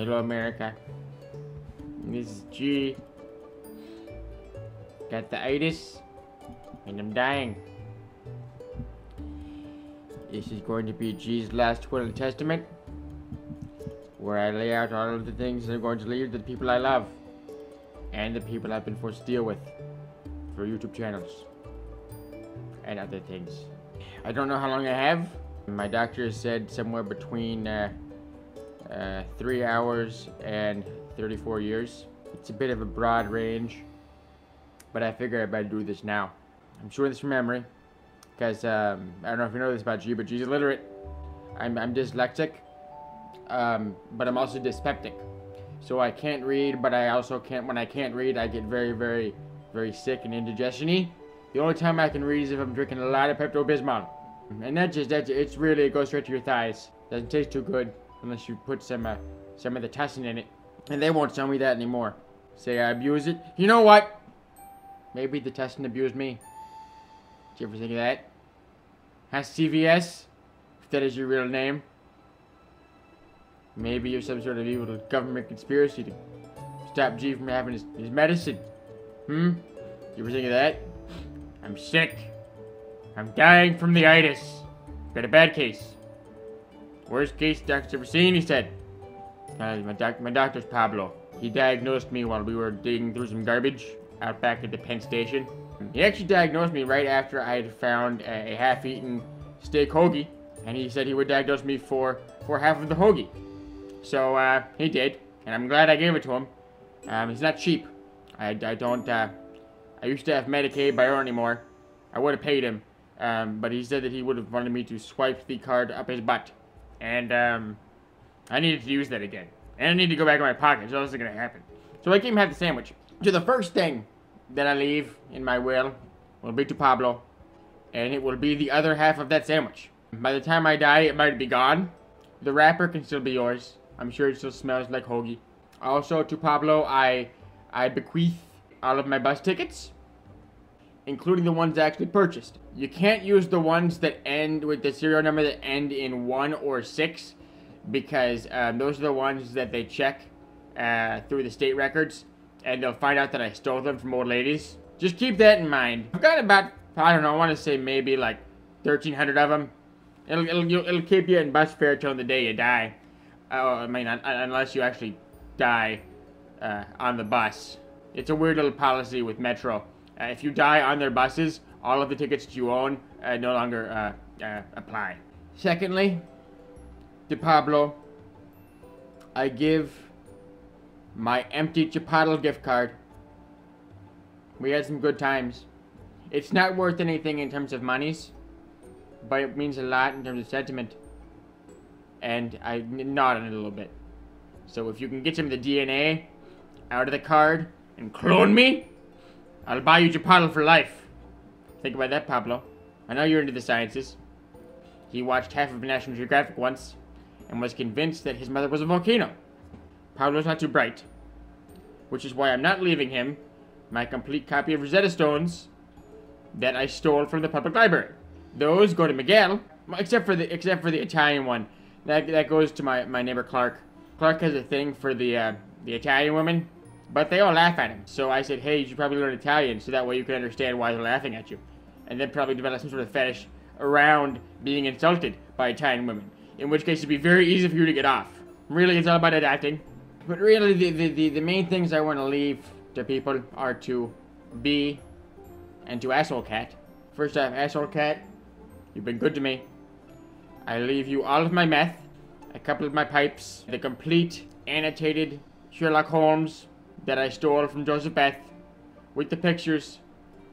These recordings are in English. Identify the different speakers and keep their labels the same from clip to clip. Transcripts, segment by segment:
Speaker 1: Hello, America. This is G. Got the itis, and I'm dying. This is going to be G's last will and testament, where I lay out all of the things I'm going to leave to the people I love, and the people I've been forced to deal with for YouTube channels, and other things. I don't know how long I have. My doctor said somewhere between 3 hours and 34 years. It's a bit of a broad range, but I figure I better do this now. I'm showing this from memory, because I don't know if you know this about G, but G's illiterate. I'm dyslexic, but I'm also dyspeptic. So I can't read, but I also can't, when I can't read, I get very, very, very sick and indigestion-y. The only time I can read is if I'm drinking a lot of Pepto-Bismol. And it's really, it goes straight to your thighs. Doesn't taste too good unless you put some of the tussin in it. And they won't tell me that anymore. Say I abuse it. You know what? Maybe the tussin abused me. Did you ever think of that? Huh, CVS? If that is your real name. Maybe you're some sort of evil government conspiracy to stop G from having his medicine. You ever think of that? I'm sick. I'm dying from the itis. Got a bad case. Worst case the doctor's ever seen, he said. My doctor's Pablo. He diagnosed me while we were digging through some garbage out back at the Penn Station. He actually diagnosed me right after I had found a half-eaten steak hoagie, and he said he would diagnose me for half of the hoagie. So he did, and I'm glad I gave it to him. He's not cheap. I used to have Medicaid, but I don't anymore. I would have paid him, but he said that he would have wanted me to swipe the card up his butt, and I needed to use that again, and I need to go back in my pocket, so this is gonna happen. So I gave him half the sandwich. So the first thing that I leave in my will be to Pablo, and it will be the other half of that sandwich. By the time I die, it might be gone. The wrapper can still be yours. I'm sure it still smells like hoagie. Also, to Pablo, I bequeath all of my bus tickets, including the ones actually purchased. You can't use the ones that end with the serial number that end in 1 or 6, because those are the ones that they check through the state records, and they'll find out that I stole them from old ladies. Just keep that in mind. I've got about, I don't know, I want to say maybe like 1,300 of them. It'll keep you in bus fare till the day you die. I mean, unless you actually die on the bus. It's a weird little policy with Metro. If you die on their buses, all of the tickets that you own no longer apply. Secondly, to Pablo, I give my empty Chipotle gift card. We had some good times. It's not worth anything in terms of monies, but it means a lot in terms of sentiment. And I nod on it a little bit. So if you can get some of the DNA out of the card and clone me, I'll buy you Chipotle for life. Think about that, Pablo. I know you're into the sciences. He watched half of National Geographic once and was convinced that his mother was a volcano. Pablo's not too bright, which is why I'm not leaving him my complete copy of Rosetta Stones that I stole from the public library. Those go to Miguel, except for the Italian one. That goes to my neighbor Clark. Clark has a thing for the Italian women, but they all laugh at him. So I said, hey, you should probably learn Italian so that way you can understand why they're laughing at you, and then probably develop some sort of fetish around being insulted by Italian women. In which case, it'd be very easy for you to get off. Really, it's all about adapting. But really, the main things I want to leave to people are to B and to Asshole Cat. First off, Asshole Cat, you've been good to me. I leave you all of my meth, a couple of my pipes, the complete annotated Sherlock Holmes that I stole from Joseph Beth, with the pictures,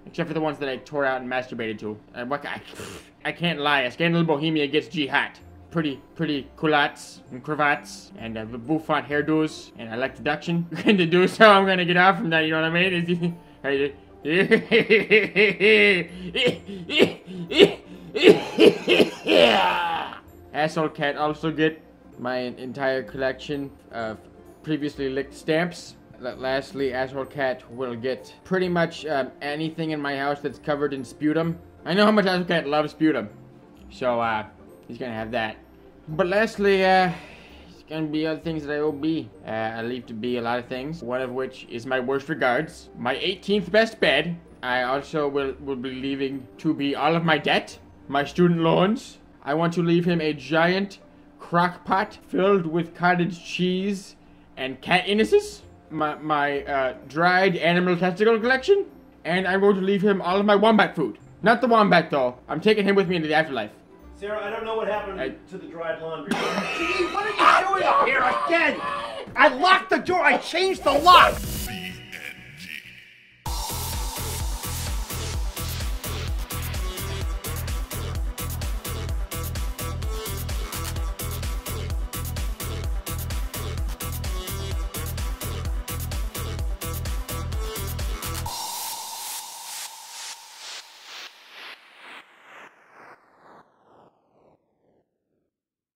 Speaker 1: except for the ones that I tore out and masturbated to. I can't lie, a Scandal Bohemia gets G hot. Pretty culottes and cravats and bouffant hairdos, and I like deduction. And to do so, I'm gonna get off from that, you know what I mean? Asshole Cat also get my entire collection of previously licked stamps. Lastly, Asshole Cat will get pretty much anything in my house that's covered in sputum. I know how much Asshole Cat loves sputum, so he's gonna have that. But lastly, gonna be other things that I will be. I leave to be a lot of things. One of which is my worst regards. My 18th best bed. I also will be leaving to be all of my debt. My student loans. I want to leave him a giant crock pot filled with cottage cheese and cat anuses. My dried animal testicle collection. And I'm going to leave him all of my wombat food. Not the wombat though. I'm taking him with me into the afterlife.
Speaker 2: Sarah, I don't know what happened to the dried laundry.
Speaker 3: Gee, what are you doing up here again? I locked the door. I changed the lock.